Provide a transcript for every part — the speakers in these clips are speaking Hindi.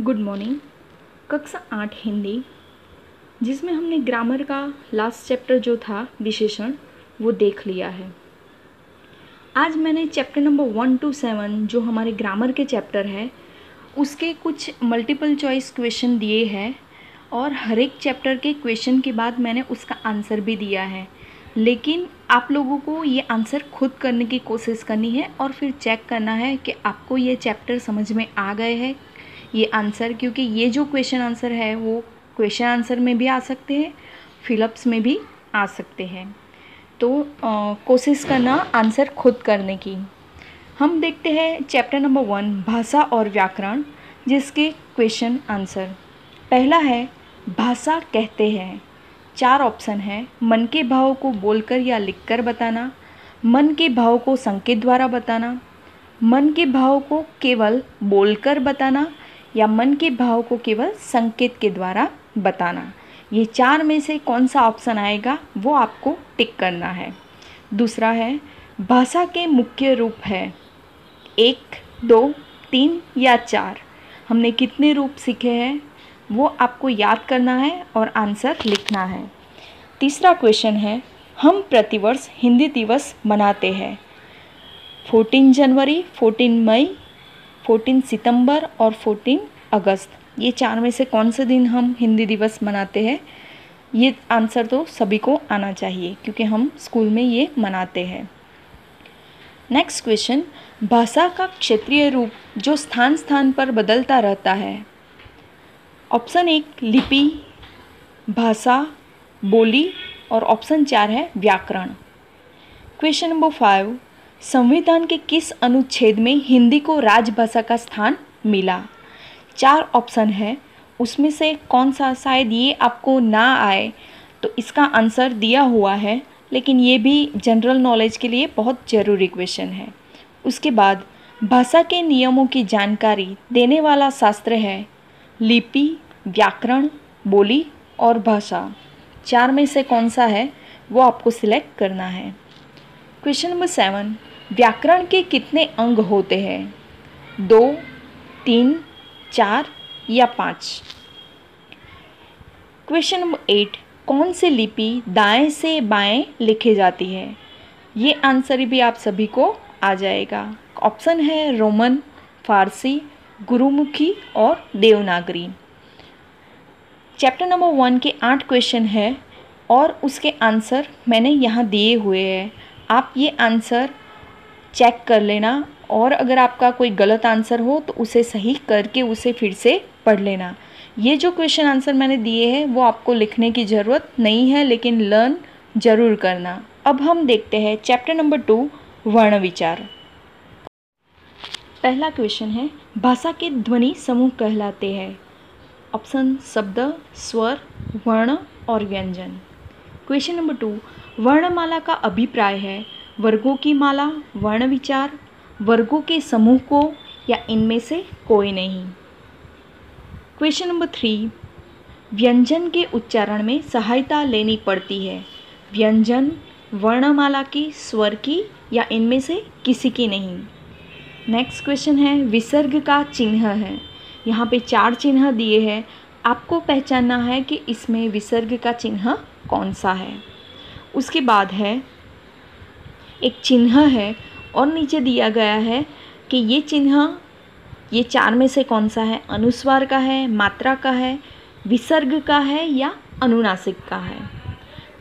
Good morning. कक्षा 8 हिंदी, जिसमें हमने ग्रामर का लास्ट चैप्टर जो था विशेषण वो देख लिया है। आज मैंने चैप्टर नंबर 1 to 7 जो हमारे ग्रामर के चैप्टर है उसके कुछ मल्टीपल चॉइस क्वेश्चन दिए हैं और हर एक चैप्टर के क्वेश्चन के बाद मैंने उसका आंसर भी दिया है। लेकिन आप लोगों को ये आंसर खुद करने की कोशिश करनी है और फिर चेक करना है कि आपको ये चैप्टर समझ में आ गए हैं ये आंसर, क्योंकि ये जो क्वेश्चन आंसर है वो क्वेश्चन आंसर में भी आ सकते हैं, फिलअप्स में भी आ सकते हैं। तो कोशिश करना आंसर खुद करने की। हम देखते हैं चैप्टर नंबर 1 भाषा और व्याकरण, जिसके क्वेश्चन आंसर। पहला है भाषा कहते हैं। 4 ऑप्शन है। मन के भाव को बोलकर या लिखकर बताना, मन के भाव को संकेत द्वारा बताना, मन के भाव को केवल बोलकर बताना या मन के भाव को केवल संकेत के द्वारा बताना। ये 4 में से कौन सा ऑप्शन आएगा वो आपको टिक करना है। दूसरा है भाषा के मुख्य रूप है 1, 2, 3 या 4। हमने कितने रूप सीखे हैं वो आपको याद करना है और आंसर लिखना है। तीसरा क्वेश्चन है हम प्रतिवर्ष हिंदी दिवस मनाते हैं 14 जनवरी, 14 मई, 14 सितंबर और 14 अगस्त। ये 4 में से कौन से दिन हम हिंदी दिवस मनाते हैं? ये आंसर तो सभी को आना चाहिए क्योंकि हम स्कूल में ये मनाते हैं। नेक्स्ट क्वेश्चन, भाषा का क्षेत्रीय रूप जो स्थान स्थान पर बदलता रहता है। ऑप्शन 1 लिपि, भाषा, बोली और ऑप्शन 4 है व्याकरण। क्वेश्चन नंबर 5, संविधान के किस अनुच्छेद में हिंदी को राजभाषा का स्थान मिला? 4 ऑप्शन है, उसमें से कौन सा शायद ये आपको ना आए तो इसका आंसर दिया हुआ है, लेकिन ये भी जनरल नॉलेज के लिए बहुत ज़रूरी क्वेश्चन है। उसके बाद भाषा के नियमों की जानकारी देने वाला शास्त्र है लिपि, व्याकरण, बोली और भाषा। 4 में से कौन सा है वो आपको सिलेक्ट करना है। क्वेश्चन नंबर 7, व्याकरण के कितने अंग होते हैं? 2, 3, 4 या 5। क्वेश्चन नंबर 8, कौन सी लिपि दाएं से बाएं लिखी जाती है? ये आंसर भी आप सभी को आ जाएगा। ऑप्शन है रोमन, फारसी, गुरुमुखी और देवनागरी। चैप्टर नंबर 1 के 8 क्वेश्चन है और उसके आंसर मैंने यहाँ दिए हुए हैं। आप ये आंसर चेक कर लेना और अगर आपका कोई गलत आंसर हो तो उसे सही करके उसे फिर से पढ़ लेना। ये जो क्वेश्चन आंसर मैंने दिए हैं वो आपको लिखने की ज़रूरत नहीं है, लेकिन लर्न ज़रूर करना। अब हम देखते हैं चैप्टर नंबर 2 वर्ण विचार। पहला क्वेश्चन है भाषा के ध्वनि समूह कहलाते हैं। ऑप्शन शब्द, स्वर, वर्ण और व्यंजन। क्वेश्चन नंबर 2, वर्णमाला का अभिप्राय है वर्गों की माला, वर्ण विचार, वर्गों के समूह को या इनमें से कोई नहीं। क्वेश्चन नंबर 3, व्यंजन के उच्चारण में सहायता लेनी पड़ती है। व्यंजन वर्णमाला की, स्वर की या इनमें से किसी की नहीं। नेक्स्ट क्वेश्चन है विसर्ग का चिन्ह है। यहाँ पे 4 चिन्ह दिए हैं, आपको पहचानना है कि इसमें विसर्ग का चिन्ह कौन सा है। उसके बाद है एक चिन्ह है और नीचे दिया गया है कि ये चिन्ह ये 4 में से कौन सा है? अनुस्वार का है, मात्रा का है, विसर्ग का है या अनुनासिक का है।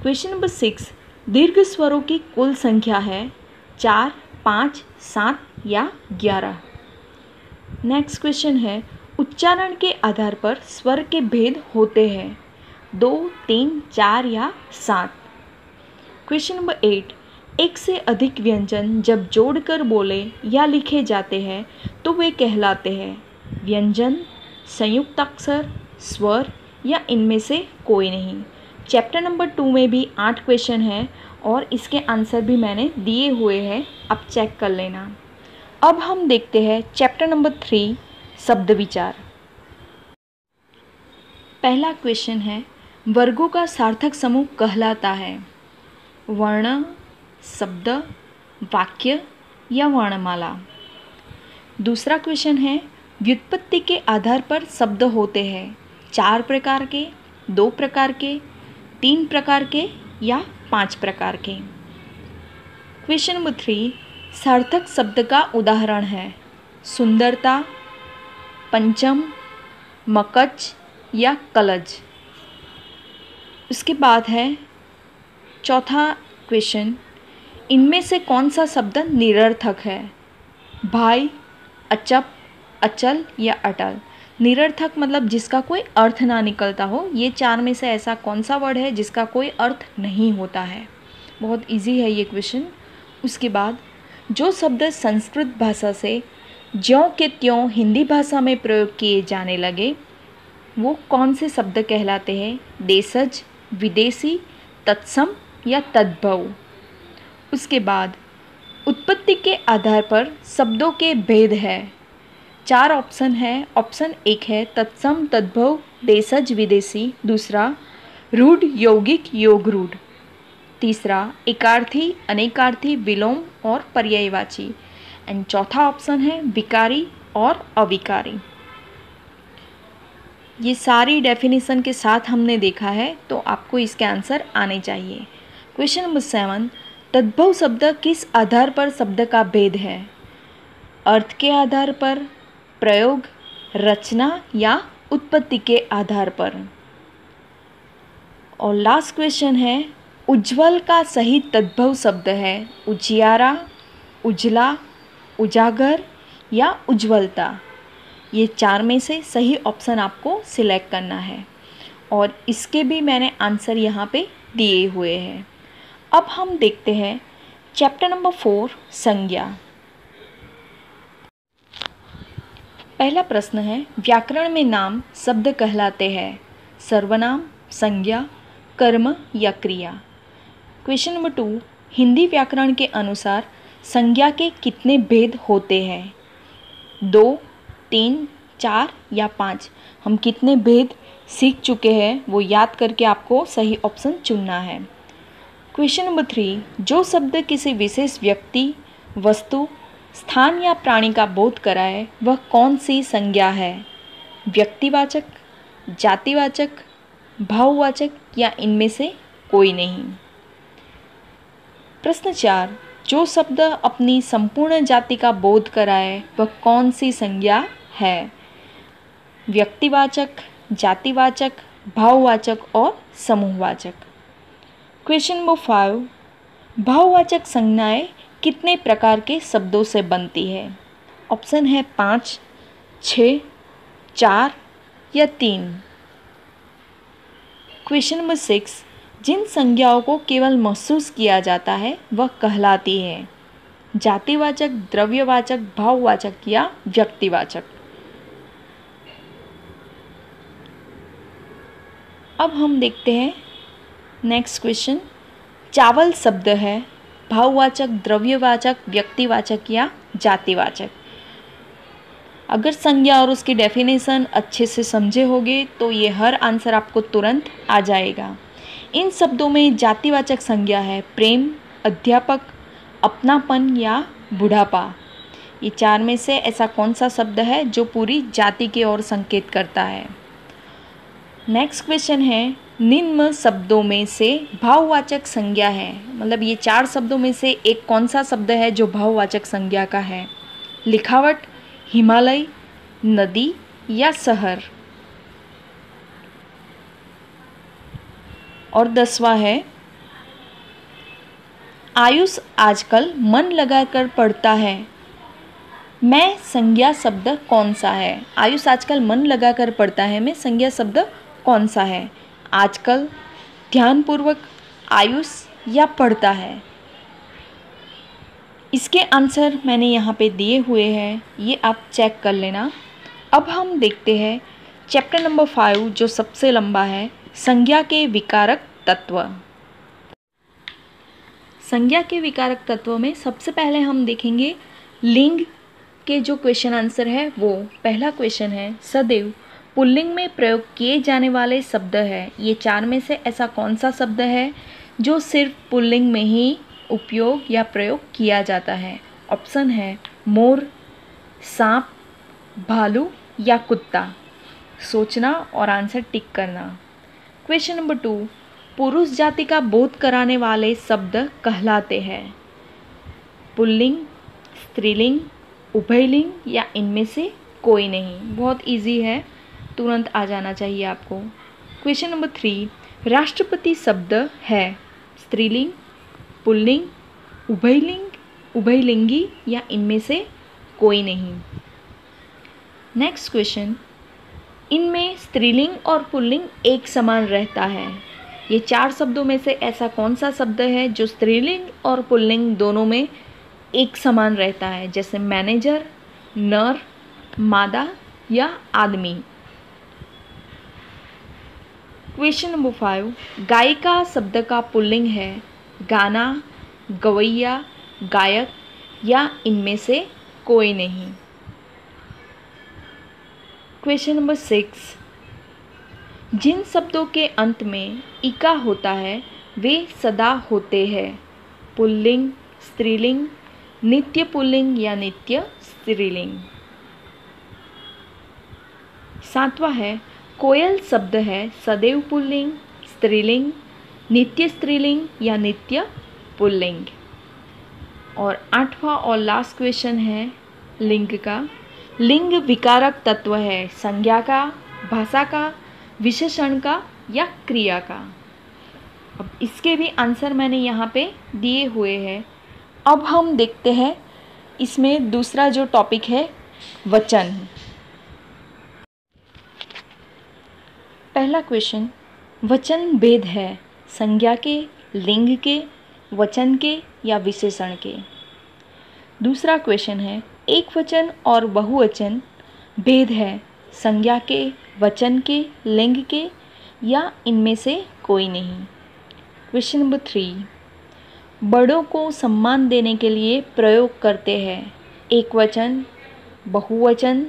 क्वेश्चन नंबर 6, दीर्घ स्वरों की कुल संख्या है 4, 5, 7 या 11। नेक्स्ट क्वेश्चन है उच्चारण के आधार पर स्वर के भेद होते हैं 2, 3, 4 या 7। क्वेश्चन नंबर 8, एक से अधिक व्यंजन जब जोड़कर बोले या लिखे जाते हैं तो वे कहलाते हैं व्यंजन, संयुक्त अक्षर, स्वर या इनमें से कोई नहीं। चैप्टर नंबर 2 में भी 8 क्वेश्चन हैं और इसके आंसर भी मैंने दिए हुए हैं, आप चेक कर लेना। अब हम देखते हैं चैप्टर नंबर 3 शब्द विचार। पहला क्वेश्चन है वर्गों का सार्थक समूह कहलाता है वर्ण, शब्द, वाक्य या वर्णमाला। दूसरा क्वेश्चन है व्युत्पत्ति के आधार पर शब्द होते हैं 4 प्रकार के, 2 प्रकार के, 3 प्रकार के या 5 प्रकार के। क्वेश्चन नंबर 3, सार्थक शब्द का उदाहरण है सुंदरता, पंचम, मकच या कलज। उसके बाद है चौथा क्वेश्चन, इनमें से कौन सा शब्द निरर्थक है? भाई, अचप, अचल या अटल। निरर्थक मतलब जिसका कोई अर्थ ना निकलता हो। ये 4 में से ऐसा कौन सा वर्ड है जिसका कोई अर्थ नहीं होता है? बहुत इजी है ये क्वेश्चन। उसके बाद जो शब्द संस्कृत भाषा से ज्यों के त्यों हिंदी भाषा में प्रयोग किए जाने लगे वो कौन से शब्द कहलाते हैं? देशज, विदेशी, तत्सम या तद्भव। उसके बाद उत्पत्ति के आधार पर शब्दों के भेद है। 4 ऑप्शन है। ऑप्शन 1 है तत्सम, तद्भव, देशज, विदेशी। दूसरा रूढ़, यौगिक, योग रूढ़। तीसरा एकार्थी, अनेकार्थी, विलोम और पर्यायवाची। एंड चौथा ऑप्शन है विकारी और अविकारी। ये सारी डेफिनेशन के साथ हमने देखा है तो आपको इसके आंसर आने चाहिए। क्वेश्चन नंबर 7, तद्भव शब्द किस आधार पर शब्द का भेद है? अर्थ के आधार पर, प्रयोग, रचना या उत्पत्ति के आधार पर। और लास्ट क्वेश्चन है उज्ज्वल का सही तद्भव शब्द है उजियारा, उजला, उजागर या उज्ज्वलता। ये 4 में से सही ऑप्शन आपको सिलेक्ट करना है और इसके भी मैंने आंसर यहाँ पे दिए हुए हैं। अब हम देखते हैं चैप्टर नंबर 4 संज्ञा। पहला प्रश्न है व्याकरण में नाम शब्द कहलाते हैं सर्वनाम, संज्ञा, कर्म या क्रिया। क्वेश्चन नंबर 2, हिंदी व्याकरण के अनुसार संज्ञा के कितने भेद होते हैं? 2, 3, 4 या 5। हम कितने भेद सीख चुके हैं वो याद करके आपको सही ऑप्शन चुनना है। क्वेश्चन नंबर 3, जो शब्द किसी विशेष व्यक्ति, वस्तु, स्थान या प्राणी का बोध कराए वह कौन सी संज्ञा है? व्यक्तिवाचक, जातिवाचक, भाववाचक या इनमें से कोई नहीं। प्रश्न 4, जो शब्द अपनी संपूर्ण जाति का बोध कराए वह कौन सी संज्ञा है? व्यक्तिवाचक, जातिवाचक, भाववाचक और समूहवाचक। क्वेश्चन नंबर 5, भाववाचक संज्ञाएं कितने प्रकार के शब्दों से बनती है? ऑप्शन है 5, 6, 4 या 3। क्वेश्चन नंबर 6, जिन संज्ञाओं को केवल महसूस किया जाता है वह कहलाती है जातिवाचक, द्रव्यवाचक, भाववाचक या व्यक्तिवाचक। अब हम देखते हैं नेक्स्ट क्वेश्चन। चावल शब्द है भाववाचक, द्रव्यवाचक, व्यक्तिवाचक या जातिवाचक। अगर संज्ञा और उसकी डेफिनेशन अच्छे से समझे होगे तो ये हर आंसर आपको तुरंत आ जाएगा। इन शब्दों में जातिवाचक संज्ञा है प्रेम, अध्यापक, अपनापन या बुढ़ापा। ये 4 में से ऐसा कौन सा शब्द है जो पूरी जाति की ओर संकेत करता है? नेक्स्ट क्वेश्चन है निम्न शब्दों में से भाववाचक संज्ञा है, मतलब ये 4 शब्दों में से एक कौन सा शब्द है जो भाववाचक संज्ञा का है? लिखावट, हिमालय, नदी या शहर। और 10वां है आयुष आजकल मन लगाकर पढ़ता है। मैं संज्ञा शब्द कौन सा है? आयुष आजकल मन लगाकर पढ़ता है में संज्ञा शब्द कौन सा है? आजकल, ध्यानपूर्वक, आयुष या पढ़ता है। इसके आंसर मैंने यहाँ पे दिए हुए हैं, ये आप चेक कर लेना। अब हम देखते हैं चैप्टर नंबर 5 जो सबसे लंबा है संज्ञा के विकारक तत्व। संज्ञा के विकारक तत्व में सबसे पहले हम देखेंगे लिंग के जो क्वेश्चन आंसर है वो। पहला क्वेश्चन है सदैव पुल्लिंग में प्रयोग किए जाने वाले शब्द है। ये 4 में से ऐसा कौन सा शब्द है जो सिर्फ पुल्लिंग में ही उपयोग या प्रयोग किया जाता है? ऑप्शन है मोर, सांप, भालू या कुत्ता? सोचना और आंसर टिक करना। क्वेश्चन नंबर 2, पुरुष जाति का बोध कराने वाले शब्द कहलाते हैं? पुल्लिंग, स्त्रीलिंग, उभयलिंग या इनमें से कोई नहीं। बहुत इजी है, तुरंत आ जाना चाहिए आपको। क्वेश्चन नंबर 3, राष्ट्रपति शब्द है स्त्रीलिंग, पुल्लिंग, उभयलिंग, उभयलिंगी या इनमें से कोई नहीं। नेक्स्ट क्वेश्चन, इनमें स्त्रीलिंग और पुल्लिंग एक समान रहता है। ये 4 शब्दों में से ऐसा कौन सा शब्द है जो स्त्रीलिंग और पुल्लिंग दोनों में एक समान रहता है? जैसे मैनेजर, नर, मादा या आदमी। क्वेश्चन नंबर 5, गायिका शब्द का पुल्लिंग है गाना, गवैया, गायक या इनमें से कोई नहीं। क्वेश्चन नंबर 6, जिन शब्दों के अंत में इका होता है वे सदा होते हैं? पुल्लिंग, स्त्रीलिंग, नित्य पुल्लिंग या नित्य स्त्रीलिंग। 7वां है, कोयल शब्द है सदैव पुल्लिंग, स्त्रीलिंग, नित्य स्त्रीलिंग या नित्य पुल्लिंग। और 8वां और लास्ट क्वेश्चन है लिंग का। लिंग विकारक तत्व है संज्ञा का, भाषा का, विशेषण का या क्रिया का। अब इसके भी आंसर मैंने यहाँ पे दिए हुए हैं। अब हम देखते हैं इसमें दूसरा जो टॉपिक है वचन। पहला क्वेश्चन, वचन भेद है संज्ञा के, लिंग के, वचन के या विशेषण के। दूसरा क्वेश्चन है, एक वचन और बहुवचन भेद है संज्ञा के, वचन के, लिंग के या इनमें से कोई नहीं। क्वेश्चन नंबर 3, बड़ों को सम्मान देने के लिए प्रयोग करते हैं एक वचन, बहुवचन,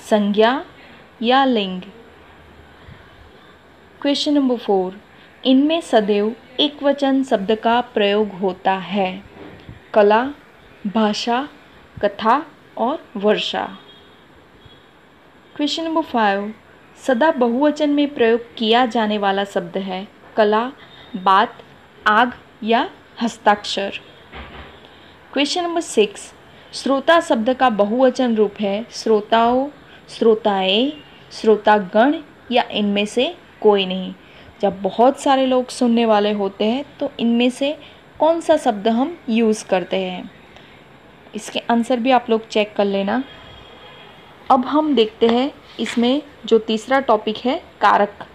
संज्ञा या लिंग। क्वेश्चन नंबर 4, इनमें सदैव एक वचन शब्द का प्रयोग होता है? कला, भाषा, कथा और वर्षा। क्वेश्चन नंबर 5, सदा बहुवचन में प्रयोग किया जाने वाला शब्द है कला, बात, आग या हस्ताक्षर। क्वेश्चन नंबर 6, श्रोता शब्द का बहुवचन रूप है श्रोताओं, श्रोताएं, श्रोतागण या इनमें से कोई नहीं। जब बहुत सारे लोग सुनने वाले होते हैं तो इनमें से कौन सा शब्द हम यूज़ करते हैं? इसके आंसर भी आप लोग चेक कर लेना। अब हम देखते हैं इसमें जो तीसरा टॉपिक है कारक,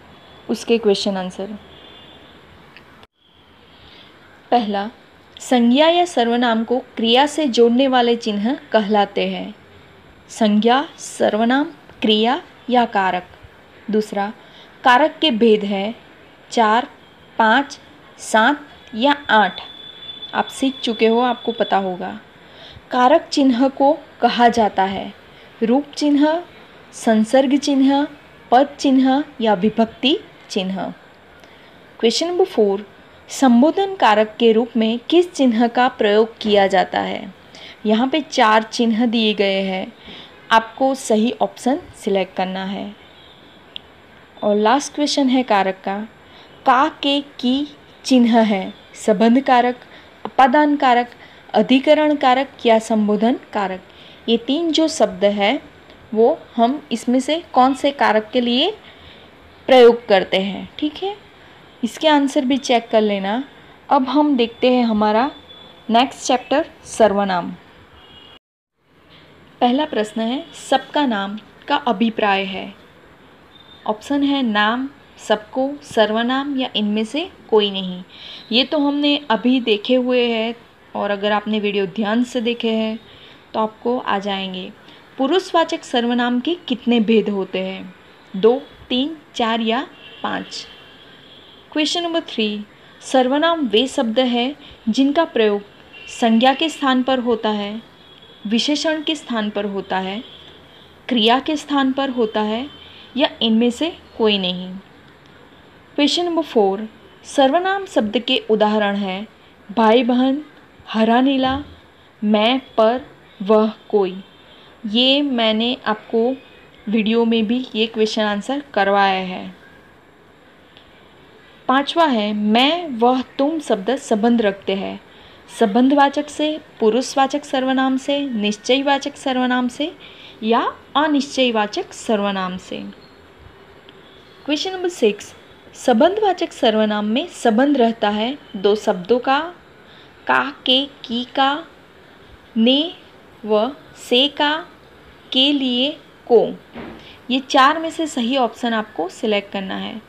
उसके क्वेश्चन आंसर। पहला, संज्ञा या सर्वनाम को क्रिया से जोड़ने वाले चिन्ह कहलाते हैं? संज्ञा, सर्वनाम, क्रिया या कारक। दूसरा, कारक के भेद है 4, 5, 7 या 8। आप सीख चुके हो, आपको पता होगा। कारक चिन्ह को कहा जाता है रूप चिन्ह, संसर्ग चिन्ह, पद चिन्ह या विभक्ति चिन्ह। क्वेश्चन नंबर 4, संबोधन कारक के रूप में किस चिन्ह का प्रयोग किया जाता है? यहाँ पे 4 चिन्ह दिए गए हैं, आपको सही ऑप्शन सिलेक्ट करना है। और लास्ट क्वेश्चन है कारक का के की चिन्ह है संबंध कारक, अपादान कारक, अधिकरण कारक या संबोधन कारक। ये 3 जो शब्द है वो हम इसमें से कौन से कारक के लिए प्रयोग करते हैं? ठीक है, इसके आंसर भी चेक कर लेना। अब हम देखते हैं हमारा नेक्स्ट चैप्टर सर्वनाम। पहला प्रश्न है, सबका नाम का अभिप्राय है? ऑप्शन है नाम, सबको, सर्वनाम या इनमें से कोई नहीं। ये तो हमने अभी देखे हुए हैं और अगर आपने वीडियो ध्यान से देखे हैं तो आपको आ जाएंगे। पुरुषवाचक सर्वनाम के कितने भेद होते हैं? 2, 3, 4 या 5। क्वेश्चन नंबर 3, सर्वनाम वे शब्द हैं जिनका प्रयोग संज्ञा के स्थान पर होता है, विशेषण के स्थान पर होता है, क्रिया के स्थान पर होता है या इनमें से कोई नहीं। क्वेश्चन नंबर 4, सर्वनाम शब्द के उदाहरण हैं भाई बहन, हरा नीला, मैं, पर, वह, कोई। ये मैंने आपको वीडियो में भी ये क्वेश्चन आंसर करवाया है। 5वां है मैं वह तुम शब्द संबंध रखते हैं संबंधवाचक से, पुरुषवाचक सर्वनाम से, निश्चयवाचक सर्वनाम से या अनिश्चयवाचक सर्वनाम से। क्वेश्चन नंबर 6, संबंधवाचक सर्वनाम में संबंध रहता है दो शब्दों का के, की का, ने व से का, के लिए, को। ये 4 में से सही ऑप्शन आपको सिलेक्ट करना है।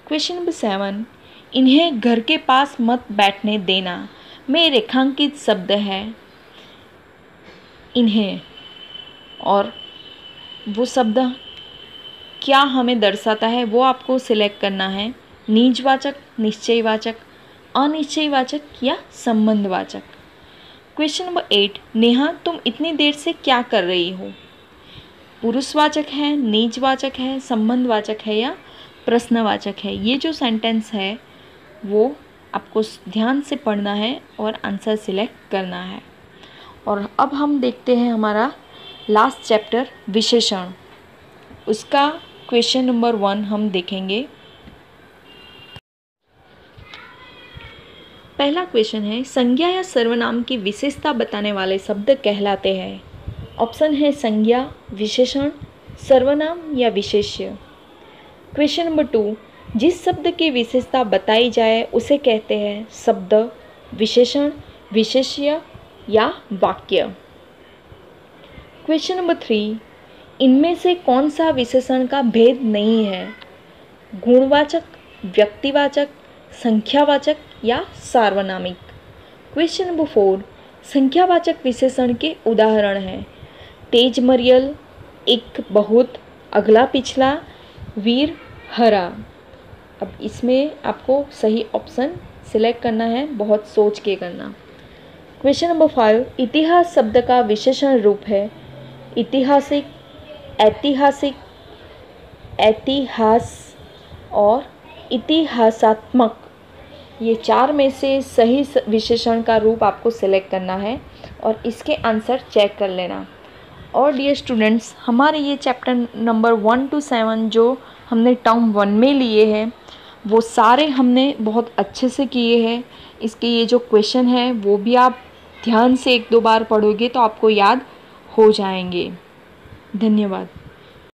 क्वेश्चन नंबर 7, इन्हें घर के पास मत बैठने देना में रेखांकित शब्द है इन्हें, और वो शब्द क्या हमें दर्शाता है वो आपको सिलेक्ट करना है। निजवाचक, निश्चयवाचक, अनिश्चयवाचक या संबंधवाचक। क्वेश्चन नंबर 8, नेहा तुम इतनी देर से क्या कर रही हो। पुरुषवाचक है, निजवाचक है, संबंधवाचक है या प्रश्नवाचक है। ये जो सेंटेंस है वो आपको ध्यान से पढ़ना है और आंसर सिलेक्ट करना है। और अब हम देखते हैं हमारा लास्ट चैप्टर विशेषण, उसका क्वेश्चन नंबर 1 हम देखेंगे। पहला क्वेश्चन है संज्ञा या सर्वनाम की विशेषता बताने वाले शब्द कहलाते हैं। ऑप्शन है संज्ञा, विशेषण, सर्वनाम या विशेष्य। क्वेश्चन नंबर 2, जिस शब्द की विशेषता बताई जाए उसे कहते हैं शब्द, विशेषण, विशेष्य या वाक्य। क्वेश्चन नंबर 3, इनमें से कौन सा विशेषण का भेद नहीं है। गुणवाचक, व्यक्तिवाचक, संख्यावाचक या सार्वनामिक। क्वेश्चन नंबर 4, संख्यावाचक विशेषण के उदाहरण हैं तेज मरियल, एक, बहुत, अगला पिछला, वीर, हरा। अब इसमें आपको सही ऑप्शन सिलेक्ट करना है, बहुत सोच के करना। क्वेश्चन नंबर 5, इतिहास शब्द का विशेषण रूप है ऐतिहासिक, ऐतिहासिक, इतिहास और इतिहासात्मक। ये 4 में से सही विशेषण का रूप आपको सिलेक्ट करना है और इसके आंसर चेक कर लेना। और डियर स्टूडेंट्स, हमारे ये चैप्टर नंबर 1 to 7 जो हमने टर्म 1 में लिए हैं वो सारे हमने बहुत अच्छे से किए हैं। इसके ये जो क्वेश्चन है वो भी आप ध्यान से 1-2 बार पढ़ोगे तो आपको याद हो जाएंगे। धन्यवाद।